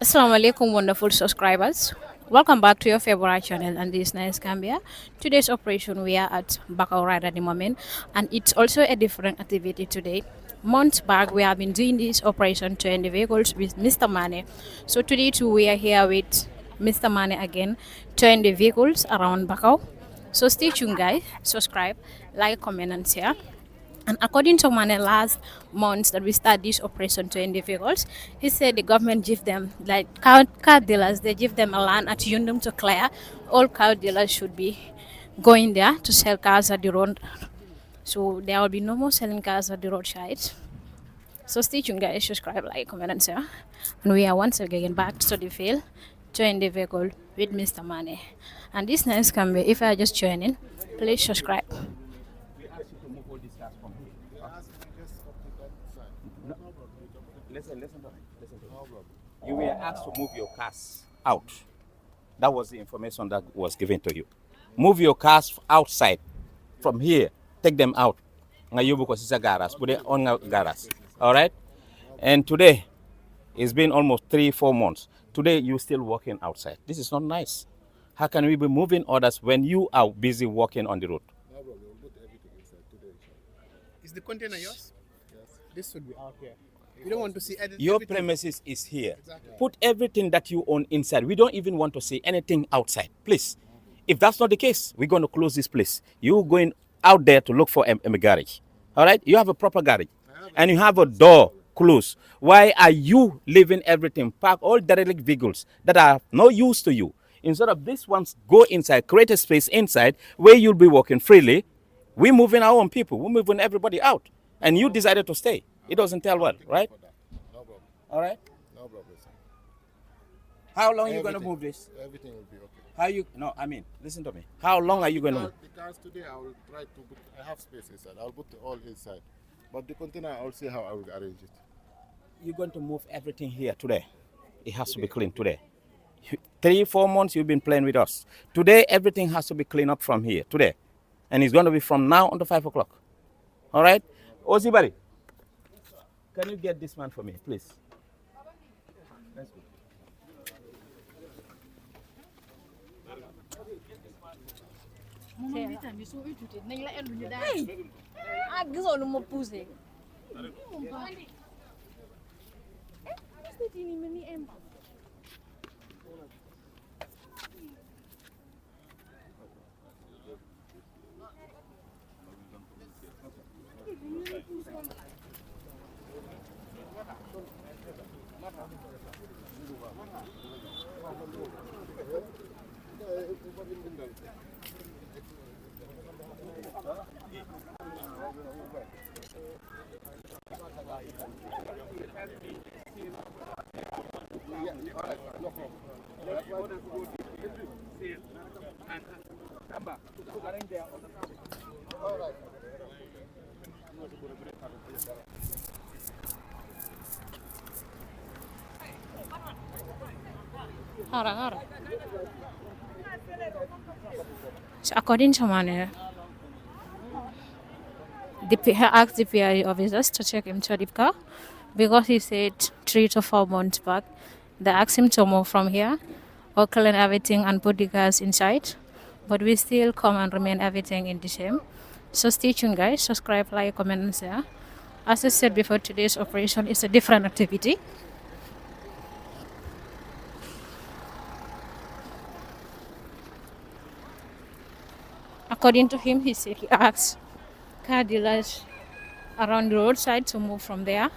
Assalamu alaikum, wonderful subscribers. Welcome back to your favorite channel, and this is nice Gambia. Today's operation, we are at Bakau right at the moment, and it's also a different activity today. Months back, we have been doing this operation to end the vehicles with Mr. Mane. So today, too, we are here with Mr. Mane again to end the vehicles around Bakau. So stay tuned, guys. Subscribe, like, comment, and share. And according to Mane, last month that we start this operation to individuals, he said the government give them, like car dealers, they give them a land at Yundum to clear. All car dealers should be going there to sell cars at the road. So there will be no more selling cars at the roadside. So stay tuned, guys. Subscribe, like, comment, and share. And we are once again back to the field to end the vehicle with Mr. Mane. And this nice can be, if I just join in, please subscribe. Listen. You were asked to move your cars out. That was the information that was given to you. Move your cars outside from here. Take them out. All right? And today, it's been almost 3-4 months. Today, you're still working outside. This is not nice. How can we be moving orders when you are busy walking on the road? No problem. We'll put everything inside today. Is the container yours? Yes. This should be out here. We don't want to see Your everything. premises is here. Exactly. Put everything that you own inside. We don't even want to see anything outside. Please. If that's not the case, we're going to close this place. You're going out there to look for a garage. All right? You have a proper garage. And you have a door closed. Why are you leaving everything? Park all derelict vehicles that are no use to you. Instead of these ones, go inside, create a space inside where you'll be walking freely. We're moving our own people. We're moving everybody out. And you decided to stay. It doesn't tell well, right? No problem. All right? No problem, sir. How long are you going to move this? Everything will be okay. How you? No, I mean, listen to me. How long are you going to move? The cars today, I will try to put, I have space inside. I'll put all inside. But the container, I'll see how I will arrange it. You're going to move everything here today. It has to be clean today. 3-4 months you've been playing with us. Today, everything has to be cleaned up from here, today. And it's going to be from now until 5 o'clock. All right? Ozibari, can you get this man for me, please? Let's go. So according to Mane, he asked the PRE officers to check him to the car because he said 3 to 4 months back they asked him to move from here or clean everything and put the cars inside. But we still come and remain everything in the same. So stay tuned, guys. Subscribe, like, comment, and share. As I said before, today's operation is a different activity. According to him, he said he asked car dealers around the roadside to move from there.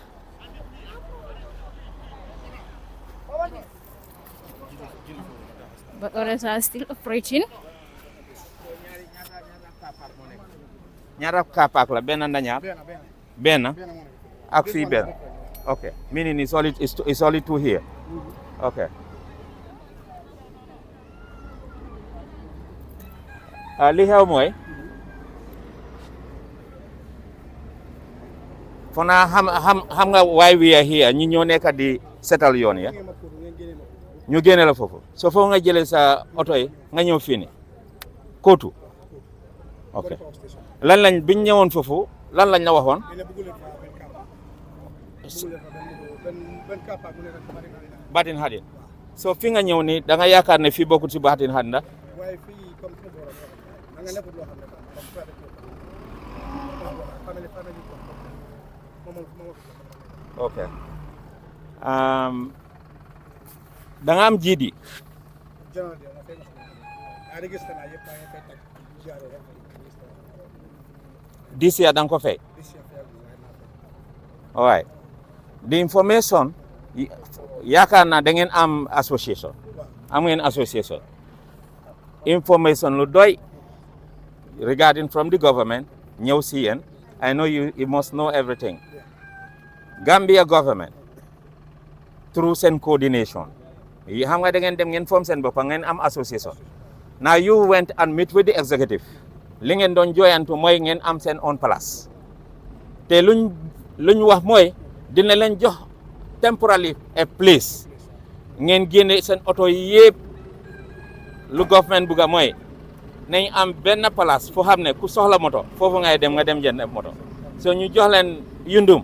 But others are still operating. Ñaata car park la benn nda ñaar benn ak fii benn. Okay, meaning it's only 2 here. Okay. Li xew mooy fona xam nga why we are here ñi ñoo nekk di setal yoon ya ñu génne la foofu so foofu nga jëlee sa oto yi nga ñëw fii ni kootu ok lan lañ biñ ñëwoon foofu lan lañ la waxoon Batin Hadin so fi nga ñëw ni da nga yaakaar ne fii bokkul ci Batin Hadin la waaye fii comme suma borom da nga nekkul loo xam ne comme private family ok da nga am jiidi general de ma fay na register na yëpp maa ngi fay tag ziaro rek this year da nga ko fay all right the information yaakaar naa da ngeen am association am ngeen association information lu doy regarding from the government ñëw si yéen I know you must know everything Gambia government through seen coordination yi xam nga da ngeen dem ngeen form seen bopp ngeen am association now you went and meet with the executive li ngeen doon jooyantu mooy ngeen am seen own place te luñ wax mooy dina leen jox temporarily a place ngeen génne seen oto yëpp lu government buga mooy nañ am benn place foo xam ne ku soxla moto foofu ngay dem nga dem jënd moto so ñu jox leen yundum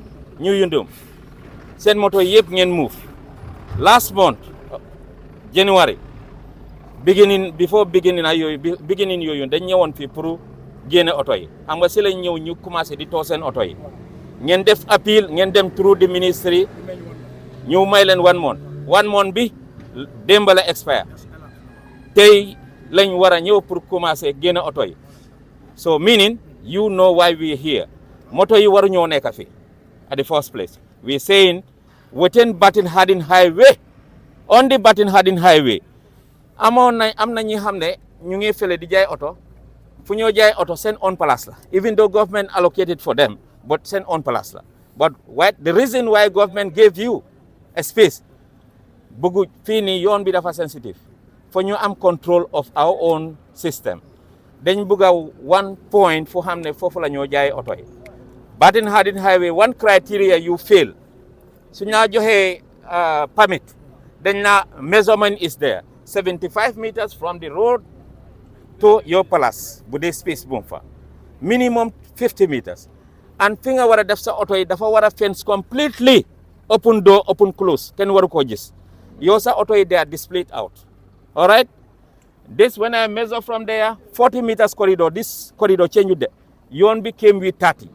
seen moto yëpp ngeen move last month January before beginning yooyu dañ ñëwoon fii pour génne oto yi xam nga si lañ ñëw ñu commencé di too seen oto yi ngeen def appeal ngeen dem through the ministry ñu may leen 1 month 1 month bi démb la expire tey lañ war a ñëw pour commencer génne oto yi so meaning you know why we here moto yi waru ñoo nekk fi at the first place we saying within Batin Hadin highway on the Batin Hadin highway am na ñi xam ne ñu ngi fële di jaay oto fu ñoo jaay oto seen own place la even though government allocated for them but seen own place la but the reason why government gave you a space bëggu fii nii yoon bi dafa sensitive for ñu am control of our own system dañ bëgg a 1 point fu xam ne foofu la ñoo jaay oto yi Batin Hadin highway 1 criteria you fail su ñu joxee permit dañ na measurement is there 75 meters from the road to your place bu dee space bu fa minimum 50 meters and fi nga war a def sa oto yi dafa war a fence completely open door open close kenn waru koo gis yow sa oto yi they are displayed out all right this when I measure from there 40 meters corridor this corridor change de yoon bi came with 30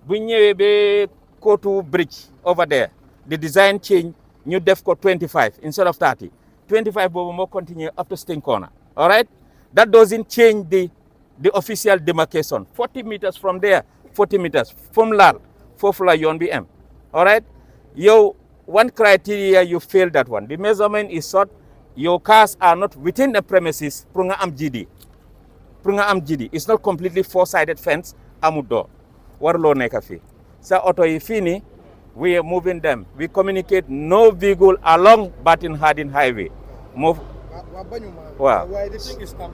bu ñëwee ba Kotu bridge over there the design change ñu def ko 25 instead of 30 25 boobu moo continue up to Sting Corner all right that doesn't change the official demarcation 40 meters from there 40 meters from laal foofu la yoon bi am all right yow one criteria you fail that one the measurement is short your cars are not within the premises pour nga am GD it's not completely four-sided fence amul door waruloo nekk fii sa oto yi fii nii we are moving them we communicate no vehicle along Batin Hadin highway move waa bañu ma waaw waaye the thing is tam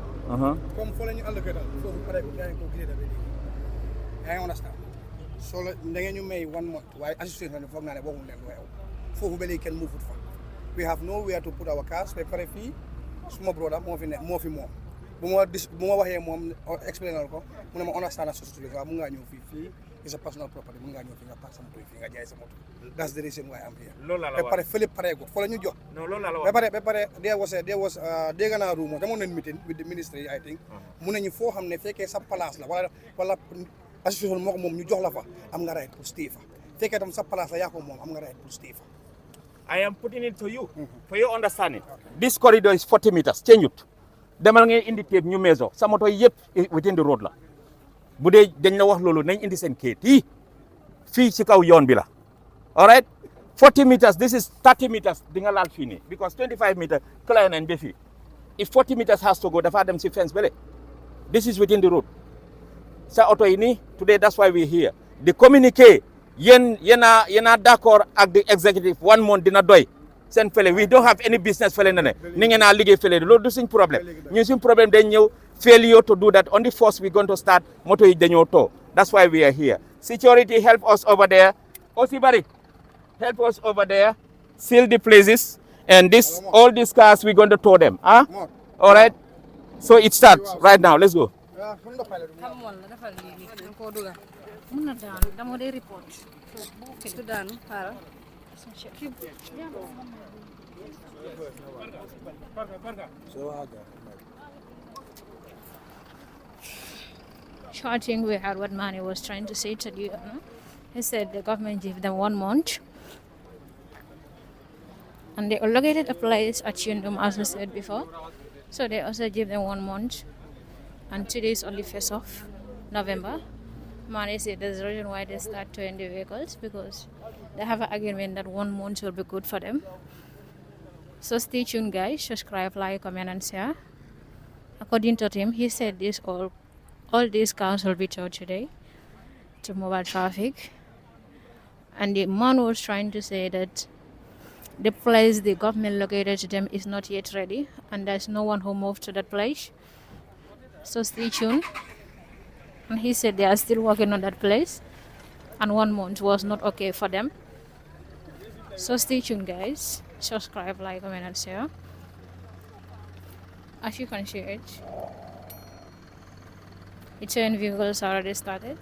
comme foo la ñu allocate daal foofu pare ko yaa ngi ko gré da yaa ngi understand soo la da ngeen ñu may 1 month waaye association ne foog naa ne waxuñ leen lu xew foofu ba léegi kenn movut fa we have nowhere to put our cars ba pare fii suma brother moo fi ne moo fi moom bu ma waxee moom explainal ko mu ne ma understand association waaw mun ngaa ñëw fii is a personal property mun ngaa ñëw fi nga pass sa moto fi nga jaay sa moto that's the reason why I'm here loolu la ba pare fële pareego fa la ñu jox non loolu la ba pare there was dégg naa rumo demoon nañ meeting with the ministry I think mu ne ñu foo xam ne fekkee sa place la wala association moo ko moom ñu jox la fa am nga right pour stay fa fekkee tam sa place la yaa ko moom am nga right pour stay fa I am putting it to you for your understanding this corridor is 40 meters change it demal ngay indi tape ñu measure sa moto yëpp within the road la bu dee dañ la wax loolu nañ indi seen kayit yi fii ci kaw yoon bi la all right 40 meters this is 30 meters di nga laal fii nii because 25 meters clear nañ ba fii if 40 meters has to go dafa dem si fence bele this is within the road sa oto yi nii today that's why we here di communiquer yéen a d'accord ak the executive 1 month dina doy seen fële we don't have any business fële na ne ni ngeen a liggéey fële loolu du suñ problème ñun suñ problème dañ ñëw failure to do that on the first we going to start moto yi dañoo too that's why we are here security help us over there aussi bari help us over there seal the places and all these cars we going to tow them all right so it starts right now let's go xam moon la defal lii koo dugal mun na daanu dama day report su daanu xaaral Shorting, we heard what Mani was trying to say to you. He said the government gave them 1 month and they allocated a place at Yundum, as I said before. So they also gave them 1 month, and today is only 1st of November. Mani said there's a reason why they start towing the vehicles because they have an agreement that 1 month will be good for them. So stay tuned, guys. Subscribe, like, comment, and share. According to him, he said this all these cars will be towed today to mobile traffic, and the man was trying to say that the place the government located to them is not yet ready, and there's no one who moved to that place. So stay tuned. And he said they are still working on that place, and 1 month was not okay for them. So stay tuned, guys. Subscribe, like, comment, and share. As you can see it's when vehicles already started.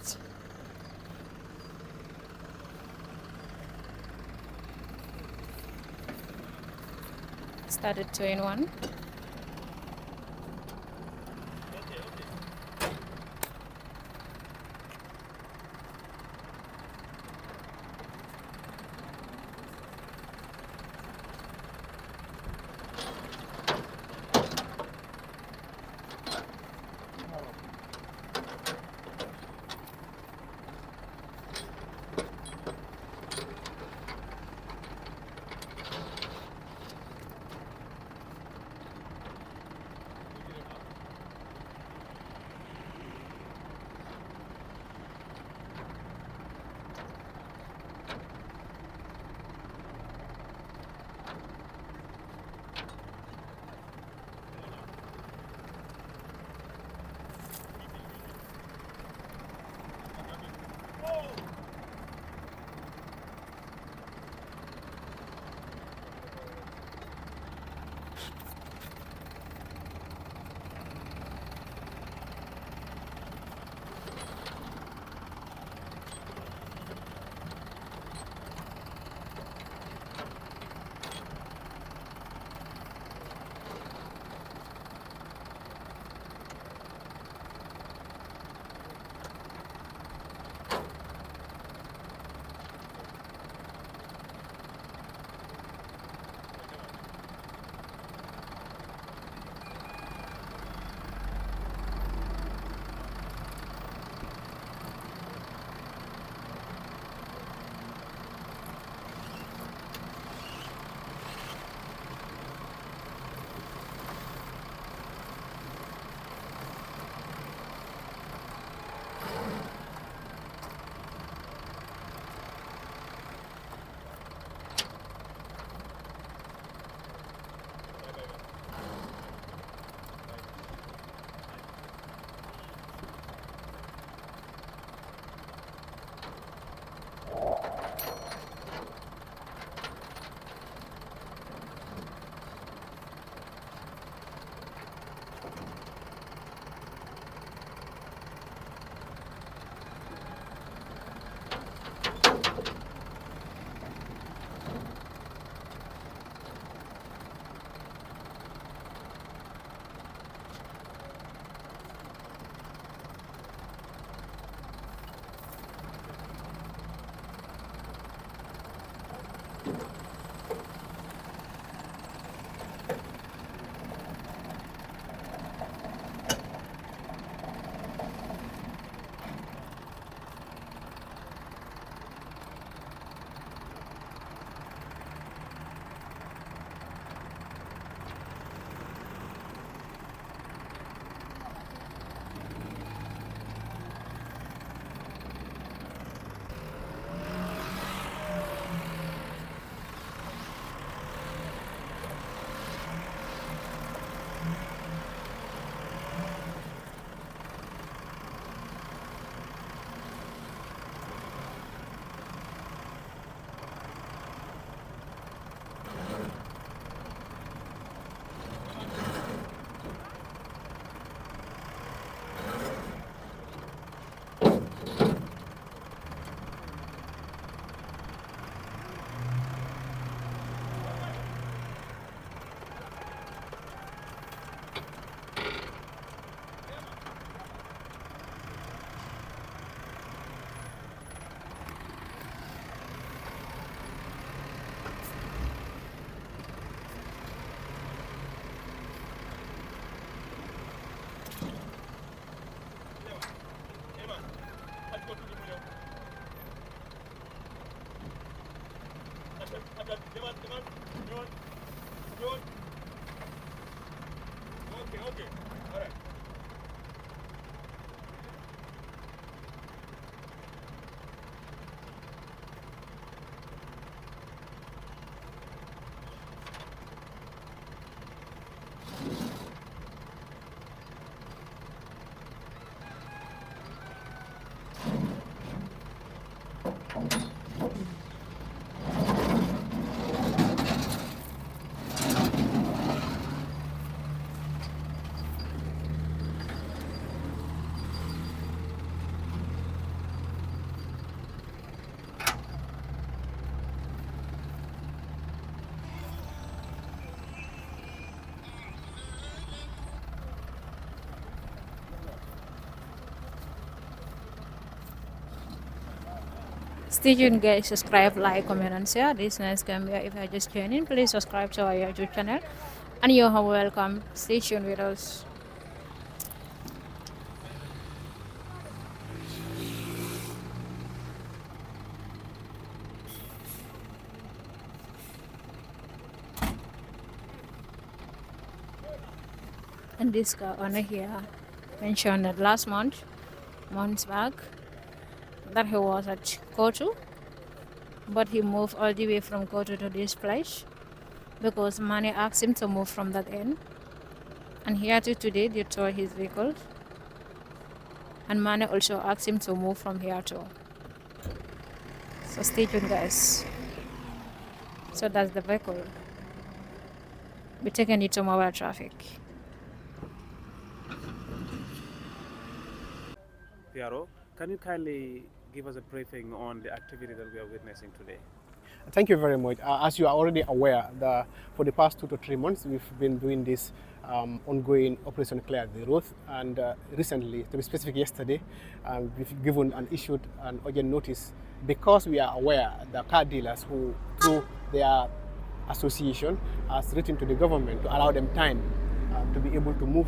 Started 2 in 1. Stay tuned, guys. Subscribe, like, comment, and share. This nice Gambia. If I just joined in, please subscribe to our YouTube channel. And you're welcome. Stay tuned with us. And this car owner here mentioned that last months back, that he was at Kotu, but he moved all the way from Kotu to this place because Mane asked him to move from that end. And here to today, they tore his vehicle. And Mane also asked him to move from here too. So stay tuned, guys. So that's the vehicle. We're taking it to mobile traffic. Piero, can you kindly give us a briefing on the activity that we are witnessing today? Thank you very much. As you are already aware, for the past 2 to 3 months, we've been doing this ongoing Operation Clear the Road. And recently, to be specific, yesterday, we've given and issued an urgent notice because we are aware the car dealers who, through their association, has written to the government to allow them time to be able to move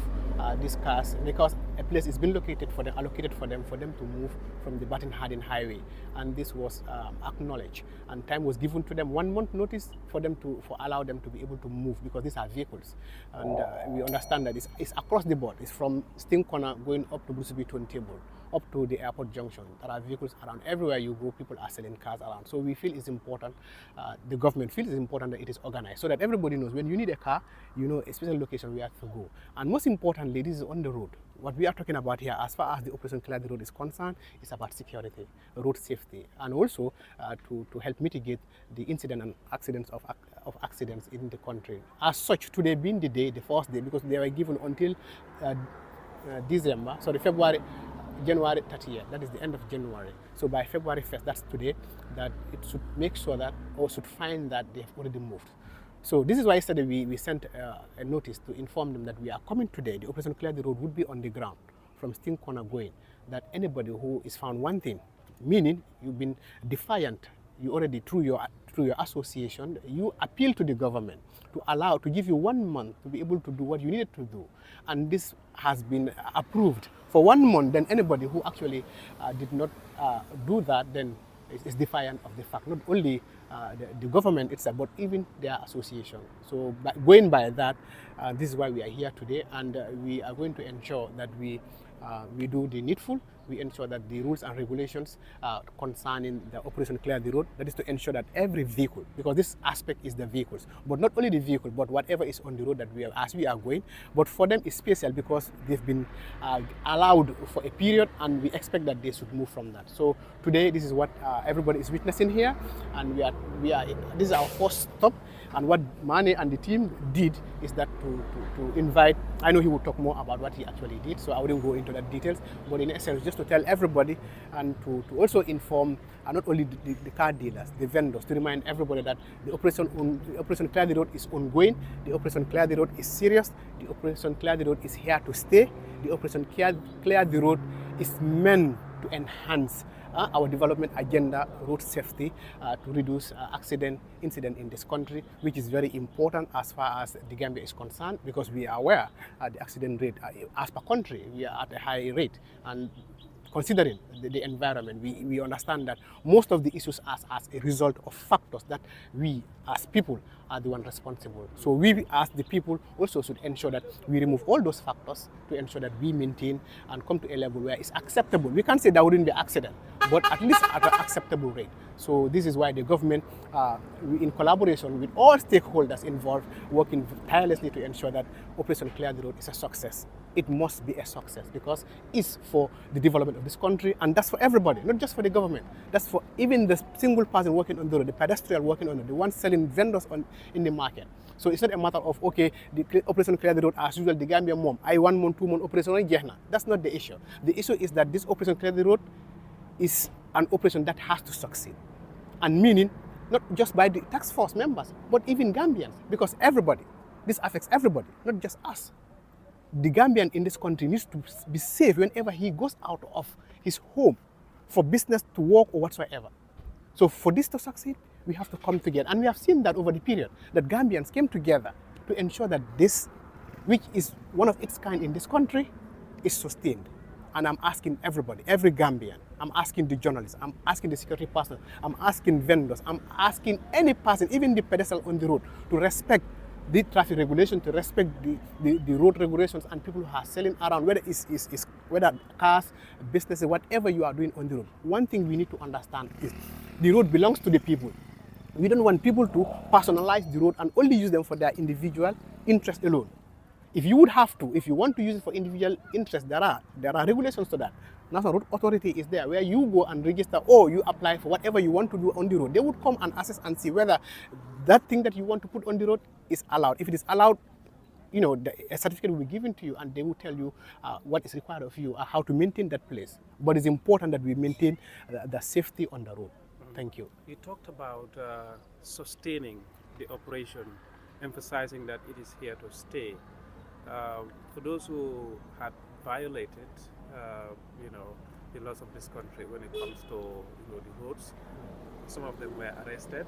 these cars, because a place is been allocated for them to move from the Batin Hardin Highway, and this was acknowledged, and time was given to them, 1 month notice for them to allow them to be able to move, because these are vehicles, and we understand that it's across the board. It's from Sting Corner going up to Bruce B. Table, up to the airport junction. There are vehicles around everywhere you go. People are selling cars around, so we feel it's important. The government feels it's important that it is organized, so that everybody knows when you need a car, you know a special location where to go. And most importantly, this is on the road. What we are talking about here, as far as the Operation Clear the Road is concerned, is about security, road safety, and also to help mitigate the incident and accidents of accidents in the country. As such, today being the day, the first day, because they were given until January 30th, that is the end of January. So by February 1st, that's today, that it should make sure that, or should find that they have already moved. So this is why yesterday we sent a notice to inform them that we are coming today. The Operation Clear the Road would be on the ground from Sting Corner going, that anybody who is found wanting, meaning you've been defiant, you already through your association, you appeal to the government to give you 1 month to be able to do what you needed to do, and this has been approved for 1 month. Then anybody who actually did not do that, then is defiant of the fact, not only the government itself, but even their association. So going by that, this is why we are here today, and we are going to ensure that we do the needful. We ensure that the rules and regulations concerning the Operation Clear the Road, that is to ensure that every vehicle, because this aspect is the vehicles, but not only the vehicle, but whatever is on the road that as we are going. But for them it's special because they've been allowed for a period, and we expect that they should move from that. So today, this is what everybody is witnessing here, and this is our first stop. And what Mane and the team did is that to invite, I know he will talk more about what he actually did, so I wouldn't go into that details, but in essence, just to tell everybody and to also inform not only the car dealers, the vendors, to remind everybody that the Operation Clear the Road is ongoing, the Operation Clear the Road is serious, the Operation Clear the Road is here to stay, the Operation Clear the Road is meant to enhance our development agenda, road safety, to reduce incident in this country, which is very important as far as the Gambia is concerned, because we are aware the accident rate as per country, we are at a high rate, and considering the environment, we understand that most of the issues are as a result of factors that we as people are the one responsible. So we as the people also should ensure that we remove all those factors to ensure that we maintain and come to a level where it's acceptable. We can't say there wouldn't be accident, but at least at an acceptable rate. So this is why the government, in collaboration with all stakeholders involved, working tirelessly to ensure that Operation Clear the Road is a success. It must be a success because it's for the development of this country, and that's for everybody, not just for the government. That's for even the single person working on the road, the pedestrian working on the road, the one selling vendors in the market. So it's not a matter of, okay, the Operation Clear the Road, as usual, the Gambia mom, I 1 month, 2 month operation, that's not the issue. The issue is that this Operation Clear the Road is an operation that has to succeed. And meaning, not just by the task force members, but even Gambians, because everybody, this affects everybody, not just us. The Gambian in this country needs to be safe whenever he goes out of his home for business, to work or whatsoever. So for this to succeed, we have to come together. And we have seen that over the period, that Gambians came together to ensure that this, which is one of its kind in this country, is sustained. And I'm asking everybody, every Gambian, I'm asking the journalists, I'm asking the security personnel, I'm asking vendors, I'm asking any person, even the pedestrian on the road, to respect the traffic regulation, to respect the road regulations, and people who are selling around, whether whether cars, businesses, whatever you are doing on the road. One thing we need to understand is the road belongs to the people. We don't want people to personalize the road and only use them for their individual interest alone. If you would have to, if you want to use it for individual interest, there are regulations to that. National Road Authority is there where you go and register, or you apply for whatever you want to do on the road. They would come and assess and see whether that thing that you want to put on the road is allowed. If it is allowed, you know, a certificate will be given to you, and they will tell you what is required of you, how to maintain that place. But it's important that we maintain the safety on the road. Thank you. You talked about sustaining the operation, emphasizing that it is here to stay. For those who had violated, the laws of this country when it comes to the roads, some of them were arrested.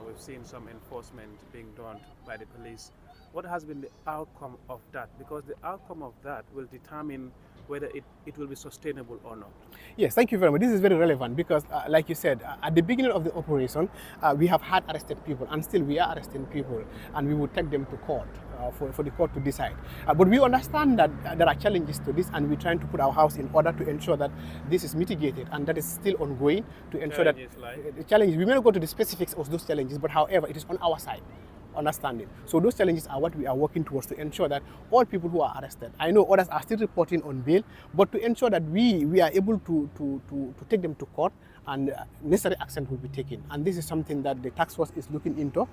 We've seen some enforcement being done by the police. What has been the outcome of that? Because the outcome of that will determine whether it will be sustainable or not. Yes, thank you very much. This is very relevant because, like you said, at the beginning of the operation, we have had arrested people, and still we are arresting people, and we will take them to court for the court to decide. But we understand that there are challenges to this, and we're trying to put our house in order to ensure that this is mitigated, and that is still ongoing to ensure that the challenges, we may not go to the specifics of those challenges, but however, it is on our side. Understanding. So those challenges are what we are working towards to ensure that all people who are arrested, I know others are still reporting on bail, but to ensure that we are able to take them to court, and necessary action will be taken. And this is something that the task force is looking into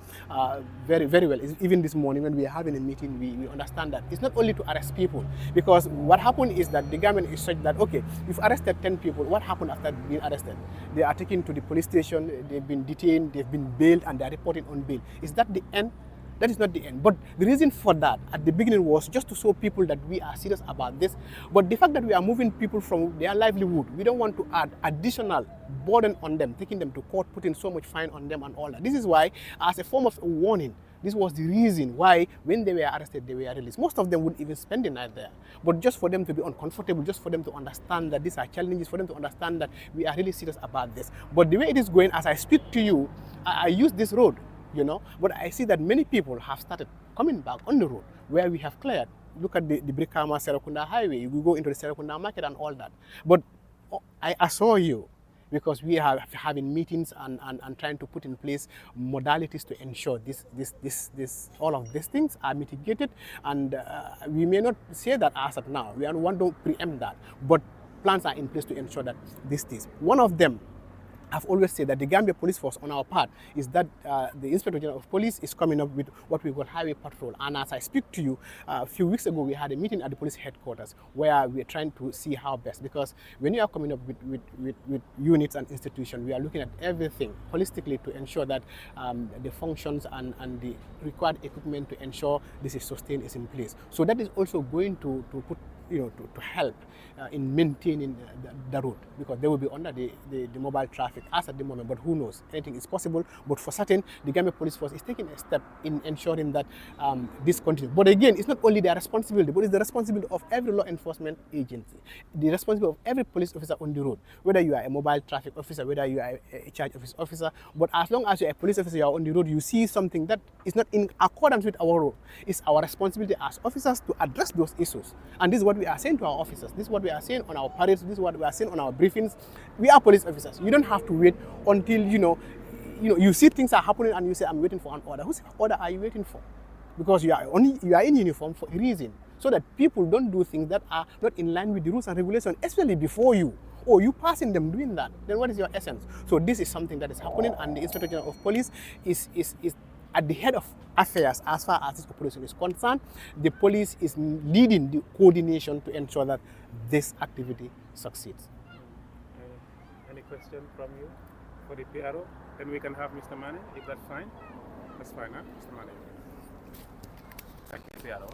very, very well. Even this morning when we are having a meeting, we understand that it's not only to arrest people, because what happened is that the government is such that, okay, you've arrested 10 people, what happened after being arrested? They are taken to the police station, they've been detained, they've been bailed, and they are reporting on bail. Is that the end? That is not the end. But the reason for that at the beginning was just to show people that we are serious about this. But the fact that we are moving people from their livelihood, we don't want to add additional burden on them, taking them to court, putting so much fine on them and all that. This is why, as a form of a warning, this was the reason why when they were arrested, they were released. Most of them wouldn't even spend the night there. But just for them to be uncomfortable, just for them to understand that these are challenges, for them to understand that we are really serious about this. But the way it is going, as I speak to you, I use this road, but I see that many people have started coming back on the road where we have cleared. Look at the Brikama Serakunda highway, we go into the Serakunda market and all that. But I assure you, because we are having meetings and trying to put in place modalities to ensure all of these things are mitigated, and we may not say that as of now, we don't want to preempt that, but plans are in place to ensure that this is. One of them, I've always said that the Gambia Police Force on our part is that the Inspector General of Police is coming up with what we call highway patrol. And as I speak to you, a few weeks ago we had a meeting at the police headquarters where we are trying to see how best, because when you are coming up with units and institutions, we are looking at everything holistically to ensure that the functions and the required equipment to ensure this is sustained is in place. So that is also going to put to help in maintaining the road, because they will be under the mobile traffic as at the moment. But who knows? Anything is possible. But for certain, the Gambia Police Force is taking a step in ensuring that this continues. But again, it's not only their responsibility, but it's the responsibility of every law enforcement agency, the responsibility of every police officer on the road, whether you are a mobile traffic officer, whether you are a charge office officer. But as long as you're a police officer, you are on the road, you see something that is not in accordance with our role. It's our responsibility as officers to address those issues. And this is what we are saying to our officers. This is what we are saying on our parades. This is what we are saying on our briefings. We are police officers. You don't have to wait until you see things are happening and you say, I'm waiting for an order. Whose order are you waiting for? Because you are in uniform for a reason, so that people don't do things that are not in line with the rules and regulations, especially before you, or you passing them doing that. Then what is your essence? So this is something that is happening, and the Inspector General of Police is at the head of affairs as far as this operation is concerned. The police is leading the coordination to ensure that this activity succeeds. Any question from you for the PRO? Then we can have Mr. Mane, if that's fine. That's fine, huh? Mr. Mane. Thank you, PRO.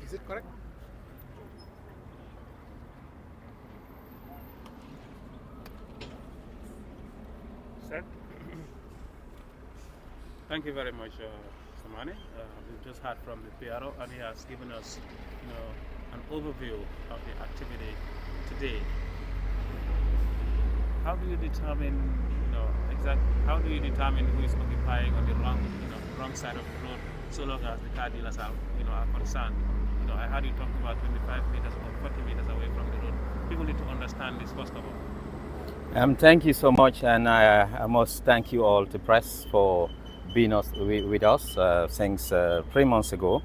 Is it correct? Sir? Thank you very much, Mr. Mane. We've just heard from the PRO, and he has given us, an overview of the activity today. How do you determine, how do you determine who is occupying on the wrong side of the road, so long as the car dealers are concerned? I heard you talking about 25 meters or 40 meters away from the road. People need to understand this first of all. Thank you so much, and I must thank you all, the press, for being with us since 3 months ago,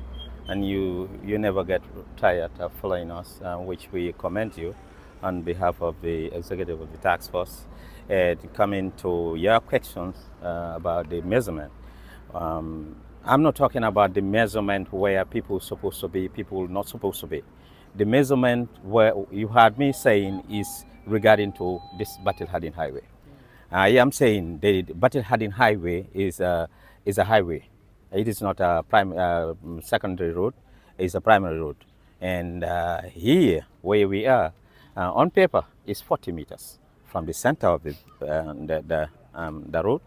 and you never get tired of following us, which we commend you on behalf of the executive of the task force. Coming to your questions about the measurement. I'm not talking about the measurement where people supposed to be, people not supposed to be. The measurement where you heard me saying is regarding to this Battle Harden Highway. I am saying the Battle Harden Highway is a highway. It is not a secondary road. It's a primary road. And here, where we are, on paper, is 40 meters from the center of the road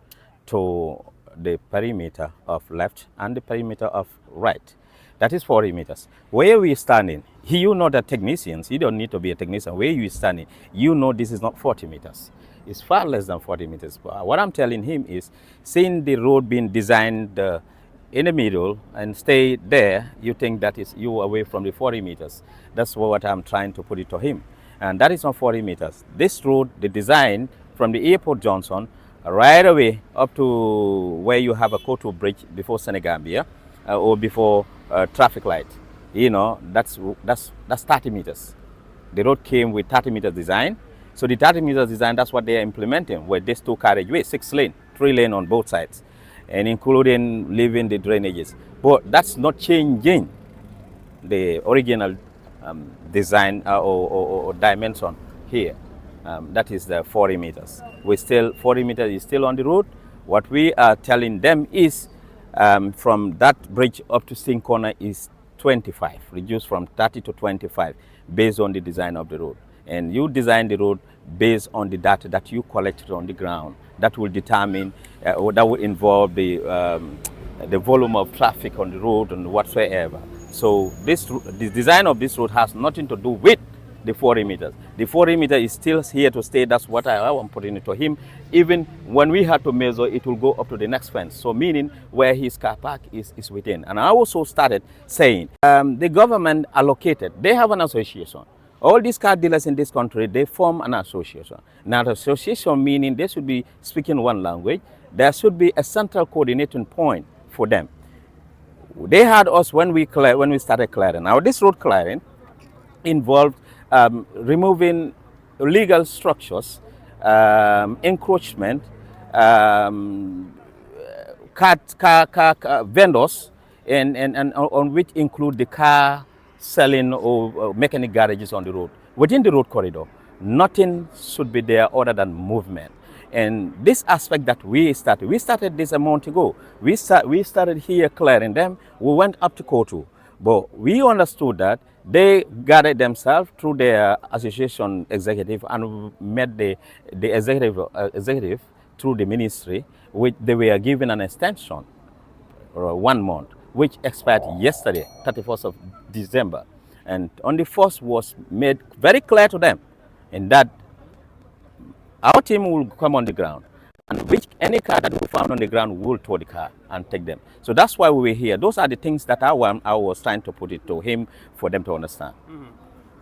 to the perimeter of left and the perimeter of right. That is 40 meters. Where we are standing, you know the technicians, you don't need to be a technician. Where you are standing, you know this is not 40 meters. It's far less than 40 meters. But what I'm telling him is, seeing the road being designed in the middle and stay there, you think that is you away from the 40 meters. That's what I'm trying to put it to him. And that is not 40 meters. This road, the design from the airport Johnson, right away up to where you have a Koto bridge before Senegambia or before traffic light, that's 30 meters. The road came with 30 meters design. So the 30 meters design, that's what they are implementing, with these two carriageways, 6 lane, 3 lane on both sides, and including leaving the drainages. But that's not changing the original design or dimension here. That is the 40 meters. 40 meters is still on the road. What we are telling them is from that bridge up to Sting Corner is 25, reduced from 30 to 25 based on the design of the road. And you design the road based on the data that you collected on the ground. That will determine, that will involve the volume of traffic on the road and whatsoever. So the design of this road has nothing to do with the 40 meters. The 40 meter is still here to stay. That's what I am putting it to him. Even when we had to measure, it will go up to the next fence. So meaning where his car park is within. And I also started saying, the government allocated, they have an association. All these car dealers in this country, they form an association. Now, the association meaning they should be speaking one language. There should be a central coordinating point for them. They had us when we started clearing. Now, this road clearing involved removing illegal structures, encroachment, car vendors, and on which include the car selling or mechanic garages on the road. Within the road corridor, nothing should be there other than movement. And this aspect that we started this a month ago. We started here clearing them. We went up to Kotu. But we understood that they gathered themselves through their association executive and met the executive through the ministry, which they were given an extension 1 month, which expired yesterday, 31st of December. And on the 1st was made very clear to them in that our team will come on the ground, and which any car that we found on the ground will tow the car and take them. So that's why we were here. Those are the things that I was trying to put it to him for them to understand.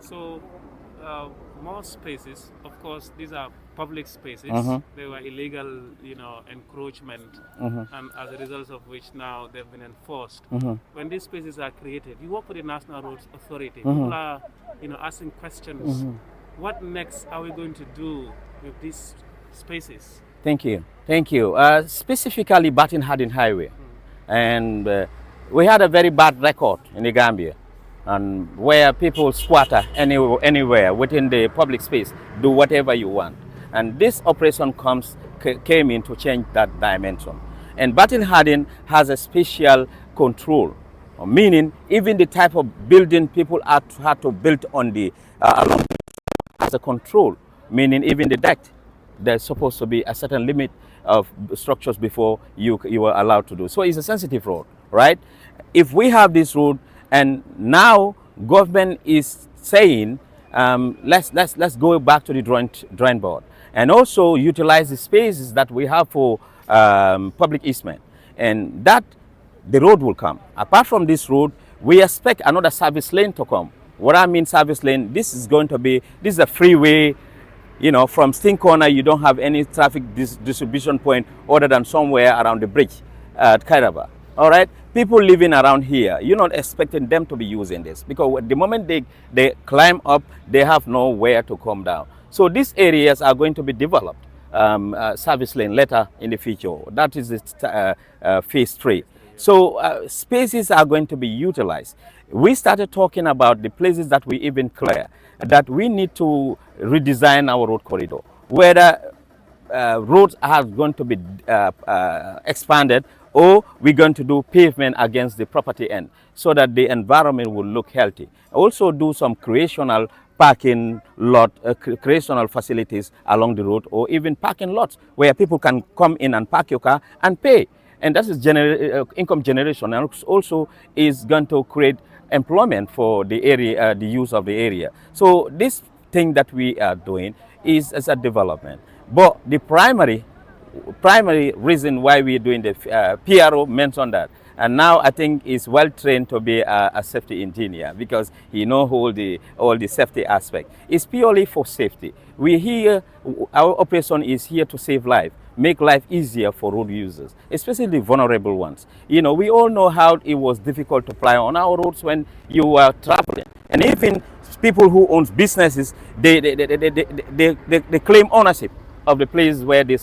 So, more spaces, of course, these are public spaces. They were illegal, encroachment, and as a result of which now they've been enforced. When these spaces are created, you work with the National Roads Authority. People are, asking questions. What next are we going to do with these spaces? Thank you. Specifically, Batin Hadin Highway. And we had a very bad record in the Gambia, and where people squatter anywhere within the public space, do whatever you want. And this operation came in to change that dimension. And Batin Hadin has a special control, meaning even the type of building people had to build on the along has a control, meaning even the deck, there's supposed to be a certain limit of structures before you are allowed to do. So it's a sensitive road, right? If we have this road and now government is saying, let's go back to the drawing board and also utilize the spaces that we have for public easement, and that the road will come. Apart from this road, we expect another service lane to come. What I mean service lane, this is a freeway. From Sting Corner, you don't have any traffic distribution point other than somewhere around the bridge at Kairaba. All right? People living around here, you're not expecting them to be using this, because the moment they climb up, they have nowhere to come down. So these areas are going to be developed, service lane later in the future. That is the phase 3. So spaces are going to be utilized. We started talking about the places that we even clear, that we need to redesign our road corridor, whether roads are going to be expanded, or we're going to do pavement against the property end so that the environment will look healthy. Also do some creational parking lot, creational facilities along the road, or even parking lots where people can come in and park your car and pay. And that is income generation, and also is going to create employment for the area, the use of the area. So this thing that we are doing is as a development. But the primary reason why we are doing the PRO mentioned that, and now I think is well trained to be a safety engineer, because he knows all the safety aspect. It's purely for safety. Our operation is here to save life, make life easier for road users, especially the vulnerable ones. We all know how it was difficult to fly on our roads when you were traveling, and even people who own businesses, they claim ownership of the place where they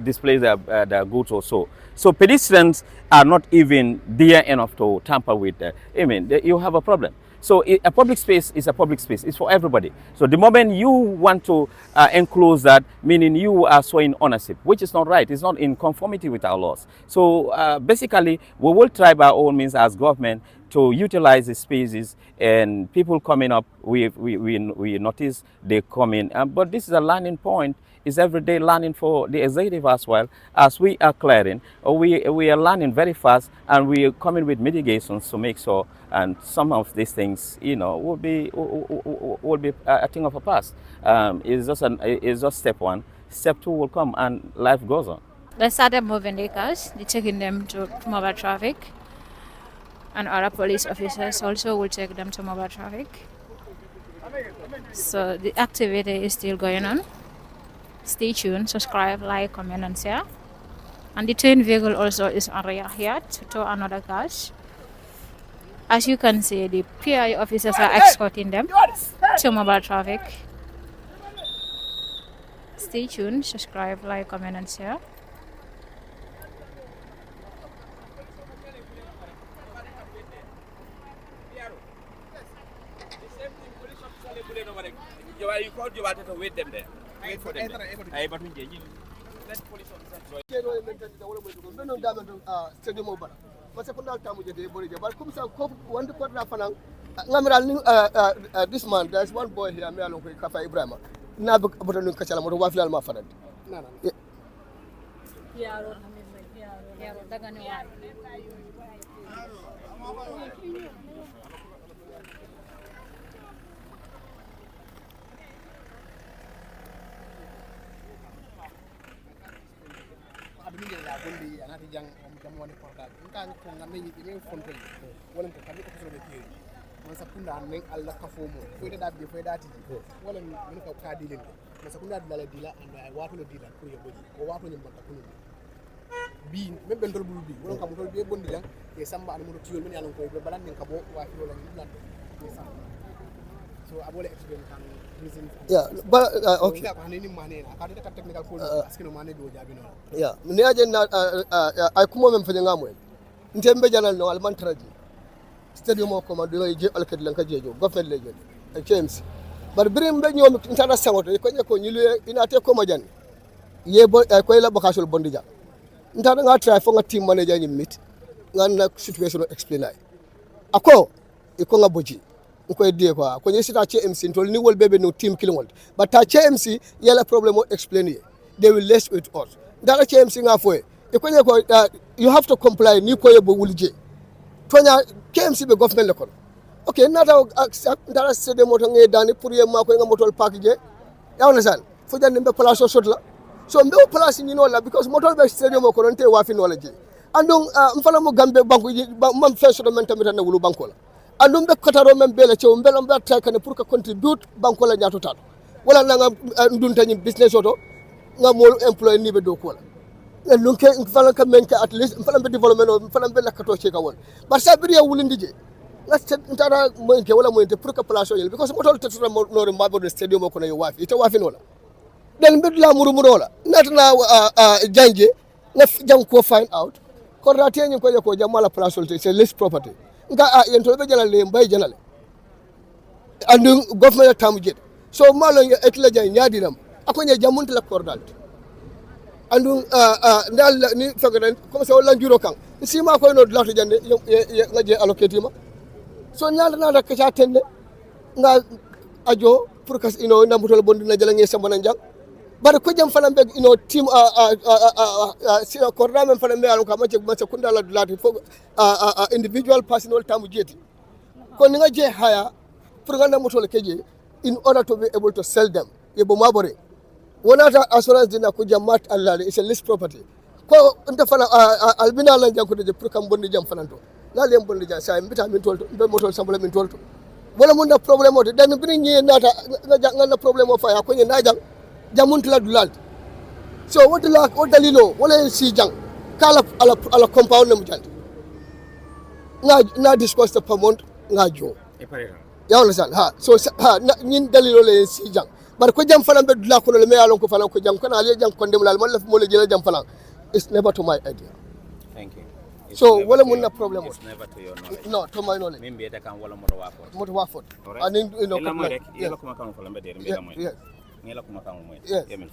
display their goods or so. So pedestrians are not even there enough to tamper with. You have a problem. So a public space is a public space. It's for everybody. So the moment you want to enclose that, meaning you are showing ownership, which is not right. It's not in conformity with our laws. So basically, we will try by all means as government to utilize the spaces, and people coming up, we notice they come in. But this is a learning point. It's everyday learning for the executive as well, as we are clearing. We are learning very fast, and we are coming with mitigations to make sure, and some of these things, will be a thing of the past. It's just step 1. Step 2 will come, and life goes on. They started moving the cars, they're taking them to mobile traffic, and other police officers also will take them to mobile traffic. So the activity is still going on. Stay tuned, subscribe, like, comment, and share. And the train vehicle also is on here to another cars. As you can see, the PI officers are escorting them to mobile traffic. Stay tuned, subscribe, like, comment, and share. Well, you called you to wait them there. Wait for them. Hey, but let police officers stadium over. Masa kuna tamu jadi boleh je. But kumsa kau want to put na fanang. Ngamiral this man, there's one boy here. Me along with Kafa Ibrahim. Na betul nun kacala motor wafi alma fanad. Yaro daga ne wa. Abinda ya gondi anati jang jam woni portal nkan ko ngame yi be fonto wala ko tabi ko be kiri man sakunda nen alla kafomo ko da be fo dati wala min ko kadi len man sakunda dala dila ando ay wato le dila ko yeboji ko wato nyum banta kunu bi men ben dolbul bi wala kam tol be bondi jang e samba an mo tiyol men yalon ko be balan nen kabo wato wala ni lan e samba so abole explain kan reason Yeah, but okay. Yeah, ni aje na ay kuma men fanya ngamwe. Ntembe janal no alman traji. Stadium ko ma do je alkad lan ka jejo government le jejo. KMC. Bar birim be ñom intana sangoto ko ñako ñilu ina te ko ma jan. Ye bo ko la bakasol bondija. Ntana nga try fo nga team manager ñi meet. Nga na situation explain ay. Ako iko nga boji. Ko die quoi ko nyesita KMC tol ni wol bebe no team kilingol but ta KMC yela problem explain they will less with us dara KMC nga foe e ko nyako you have to comply ni ko yebo wulje tonya KMC be government le kon okay nada dara sede moto ngi dani pour yem ma ko nga motol park je yawna sal fo jande be place o sot la so mbe place ni no la because motol be stadium ko non te wafi no la je andon mfala mo gambe banko mam feso do men tamita na wulu banko la andum be kotaro men bele cew mbelom be takane pour que contribute banko la nyaato tato wala nga ndunta ni business oto nga mol employee ni be do ko la lun ke fala ka men ka at least fala be development o fala be lakato ci ka won bar sa bi wulindi je nga ntara mo ke wala mo inte pour que place o yel because motol tetura no mabo de stadium ko na yo wafi ite wafi no la den be la muru la natna janje nga jang ko find out ko rate ni ko jamala place o c'est list property nga yento be jalale mbay jalale andu government tamu jet so malo etla jay nyaadinam akonya jamuntu la kordal andu ndal ni fagadan comme so lanjuro kan sima ko no lato jande nga je allocate ma so nyal na da ka tenne nga ajo pour que ndamutol bondi na jalange sambana jang bare ko jam fana be team si korda men fana me alon ka ma kunda la lato fo individual personal tamu jeti ko ni nga je haya pour nga ndamutol keje in order to be able to sell them yebo mabore wonata assurance dina ko jamat Allah is a list property ko nta fana albina lan jang ko de pour kam bondi jam fana to la lem bondi jam sa mbita min tolto be motol sambula min tolto wala mun da problème o de dan bi ni nata nga na problème o fa ya ko ni na jang jamuntu la dulal so what dalilo wala si jang kala ala compound na mujal na discuss the pamont nga jo e pare ya wala sal ha so ha ñin dalilo le si jang bar ko jam falam be dula ko le me yalon ko falam ko jam kana le jam ko dem lal man la mo le jël jam falam it's never to my idea. Thank you. So wala mun na problem it's never to your knowledge. No, to my knowledge. Mimbe ta kan wala moto wafot. And yela kuma kan fala mbede mbela moy. Yes. Ngela kuma kan moy. Yes. Yemel.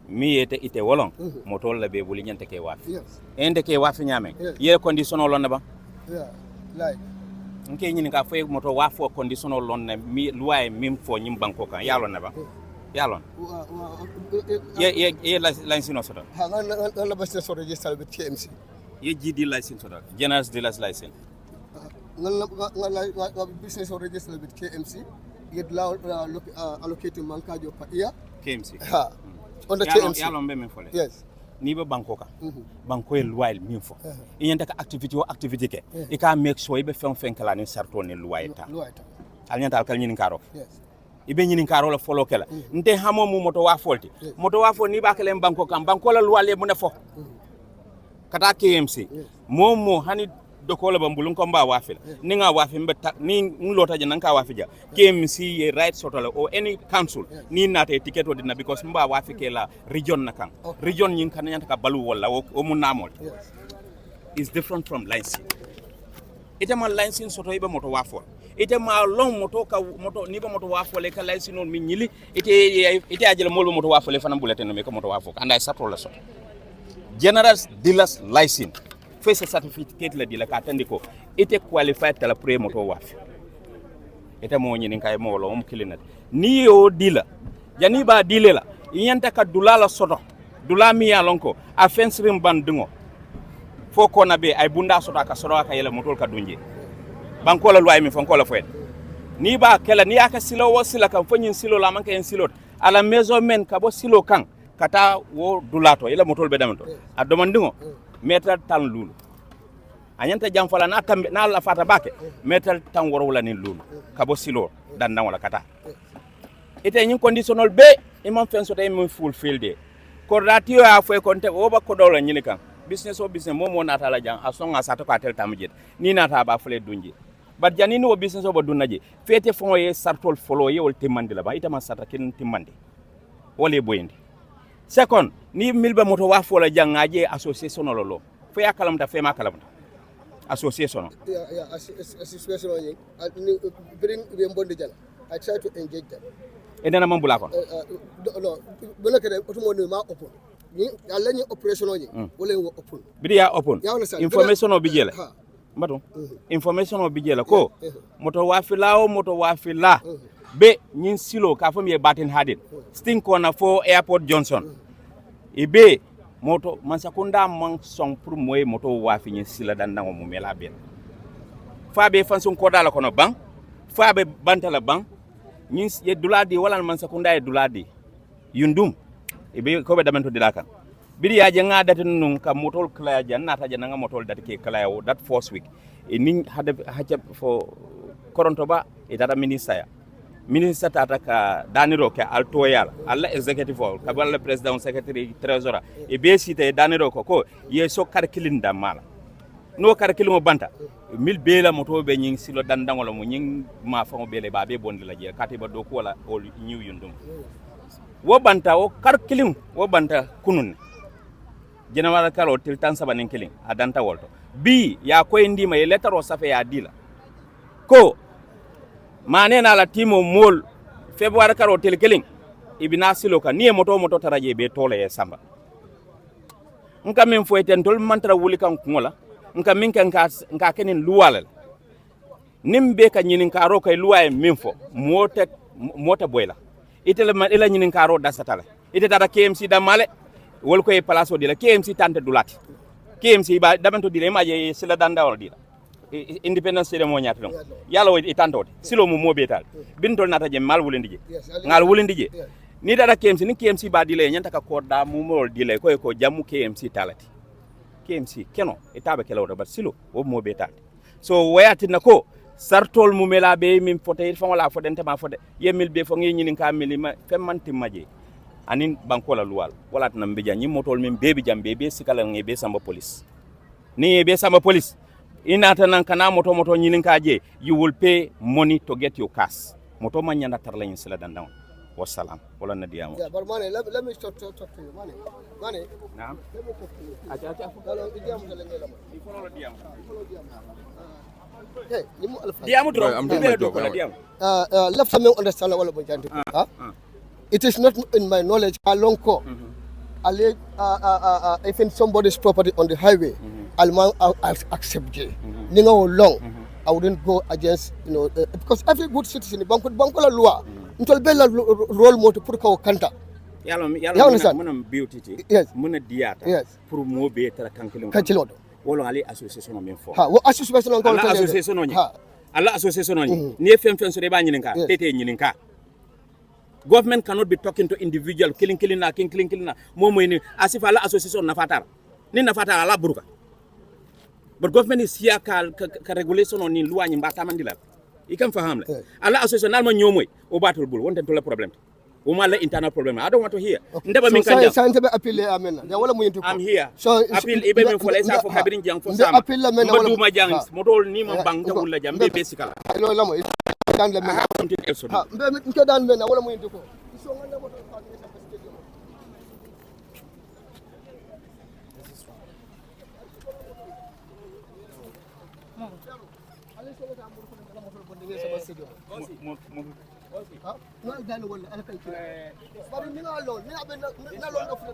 Mi ite wolon moto la be buli nyante ke wafi. Yes. Ende ke wafi nyame. Yele condition lon ba. Yeah. Like nke nyini ka fay moto wafo condition lon na mi loi mim fo nyim banko kan yalon na ba. Yalon. Ye license no soda. Ha la business register with KMC. Ye GD license soda. General dealer's license. Nga business register with KMC. Get allocated mankajo per year. KMC. Ha. On the KMC. Yalon be men fole. Yes. Ni be banko ka. Banko e loi min fo. Inyanta ka activity ke. E ka make sure be fen kala ni sarto ni loi ta. Alnyanta al kal nyini karo. Yes. Ibe nyini karo la folo kala nte hamo mu moto wa folti moto wa fo ni ba kala banko kam banko la loi le mu ne fo kata KMC momo hani dokola bambulun ko mba wafil ni nga wafi mbeta ni nglota je nanka wafi ja KMC ye right sotole or any council ni nate ticket odina because mba wafi ke la region nakan region nyin kan nyanta ka balu wala o mu namol is different from licensing ite man licensing soto ibe moto wa fo ite ma long moto ka moto ni ba moto wafole ka lay sinon min ñili ite ajele mol moto wafole fana bulete no me ko moto wafo anda satro la so general dealers license face certificate la dila ka tandiko ite qualified tala pre moto wafi ite mo ñini kay mo lo kilina ni yo dila jani ba dile la yanta ka dulala soto dulami ya lonko a fensrim bandingo foko na be ay bunda soto ka soto ka yele motol ka dunje bankola luay mi fonkola fo ni ba kala ni aka silo wo sila kan fanyin silo la manka en silo ala maison men ka bo silo kan kata wo dulato yele motol be damanto a domandingo metal tan lulu anyanta jam fala na tambe na la fata bake metal tan woro wala ni lulu ka bo silo dan nan wala kata ite nyin conditionnel be imam fenso tay mo fulfill de ko ratio a fo konte o ba ko dolo nyini kan business o business momo nata la jang asonga sato ka tel tamjet ni nata ba fule dunji bat janini o business o ba dunnaje fete fon ye sartol folo ye wol timmandi la ba itama sata kin timmandi wole boyndi second ni milbe moto wa fo la jangaje association lolo fo ya kalamta fe ma kalamta association association ni bring be bonde jala I try to engage them edana mambula ko no bele kede otumo ni ma open ni alla ni operation oje wala wo open bidiya open information o bijela mbato information o bijela ko moto wafila be nyin silo ka fam ye batin hadin sting kona fo airport Johnson ibe moto man sakunda man song pour moy moto wafi nyin sila dan nango mu mela ben fa be fan son ko dala kono bang fa be bantala bang nyin ye duladi wala man sakunda ye duladi yundum ibe ko be damanto dilaka bidi ya janga datin nun ka motol klaya janna ta jananga motol dat ke klaya that first week nin hada haja fo koronto ba e data minister tata ka daniro ke altoyal alla executive ka wala president secretary treasurer e be site daniro ko ye so karkilinda mala no karkilimo banta mil bela moto be nyin silo dandangolo mo nyin ma fa mo bele ba be bondi la je katiba do ko wala o new yundum wo banta o karkilim wo banta kunun general kalo til tan sabanen killing adanta wolto bi ya ko indi ma letter o safe ya dila ko mane na la timo mol february kalo til killing ibina silo ka ni moto taraje be tole e samba nka min fo eten tol mantra wuli kan ngola nka min kan nka kenin luwalal nimbe ka nyinin karo kay luwaye min fo mota boyla itele ma ila nyinin karo dasatala ite tata KMC damale wol koy place o dila KMC tante dulati KMC ba damanto dila maje sila danda wala dila independence ceremony nyata don yalla wo itante silo mo mobetal bintol nata je mal wulindije ngal wulindije ni dada KMC ni KMC ba dila nyanta ka korda mo mol dila ko jamu KMC talati KMC keno itabe kelawdo bat silo wo mobetal so wayatina ko sartol mu mela be min fote fa wala fodente ma fode yemil be fo ngi nyinin ka milima femmanti maje anin bankola luwal wala tan be janyi motol min bebi jambe be sikala ngi be samba police ni be samba police inata nan kana moto nyinin ka je you will pay money to get your cash moto man nyanda tar lañu sila dandaw wassalam wala na diamo yeah but money let me talk to you money naam let me talk to you acha kalau diamo tele ngela il faut le diamo hey limu alfa diamo tro be do ko la diamo left some understand wala bo janti it is not in my knowledge alonko if somebody's property on the highway I'll accept it. Long, I wouldn't go against, because every good citizen, banko la loi, until bella role model put ka kanta. Yalla muna beauty yes muna diata yes pour mo be tara kankilon wolo ali association o men fo ha wo association ko association o ni alla association o ni fem so de ba nyininka tete nyininka. Government cannot be talking to individual killing na momo ni asif alla association na fatara ni na fatara ala buruka. But government is here ka regulation on ni loi ni mbata mandila ikam faham la alla association alma nyomoy o batul bul wonten to le problem o mala internal problem I don't want to hear ndeba min kan sa ndebe appeal amena ya wala muyintu I'm here so appeal ibe min fo lesa fo kabirin jang fo sama appeal la mena wala duma jang modol ni mo bang tawul la jam be besikala lo lamo dan le mena ha mbe nko dan mena wala muyintu ko so nganda mo No, dano wala ala kay kila. Bari ni nga lon, ni abe na lon of na.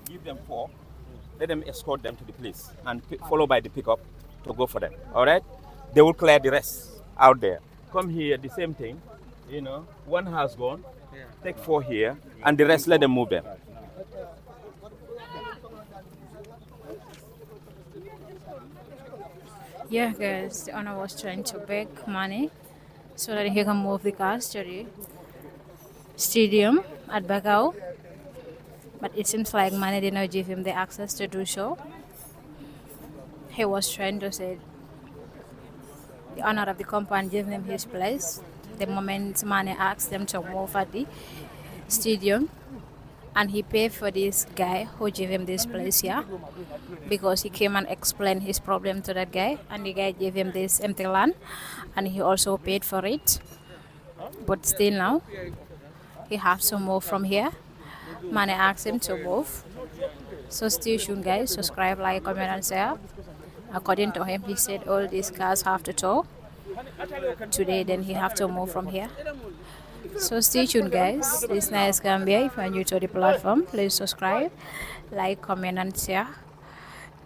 Give them 4. Let them escort them to the place and followed by the pickup to go for them. All right? They will clear the rest out there. Come here, the same thing. You know, one has gone. Take 4 here, and the rest let them move them. Yeah, guys, the owner was trying to beg money so that he can move the cars to the stadium at Bagao. But it seems like money did not give him the access to do so. He was trying to say the owner of the compound gave him his place. The moment money asked them to move at the stadium, and he paid for this guy who gave him this place here because he came and explained his problem to that guy, and the guy gave him this empty land and he also paid for it. But still now he has to move from here. Money asked him to move. So stay tuned, guys. Subscribe, like, comment and share. According to him, he said all these cars have to tow today, then he have to move from here. So stay tuned, guys. This is Nice Gambia. If you are new to the platform, please subscribe, like, comment and share.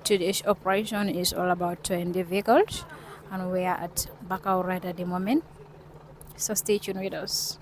Today's operation is all about 20 vehicles and we are at Bakau right at the moment. So stay tuned with us.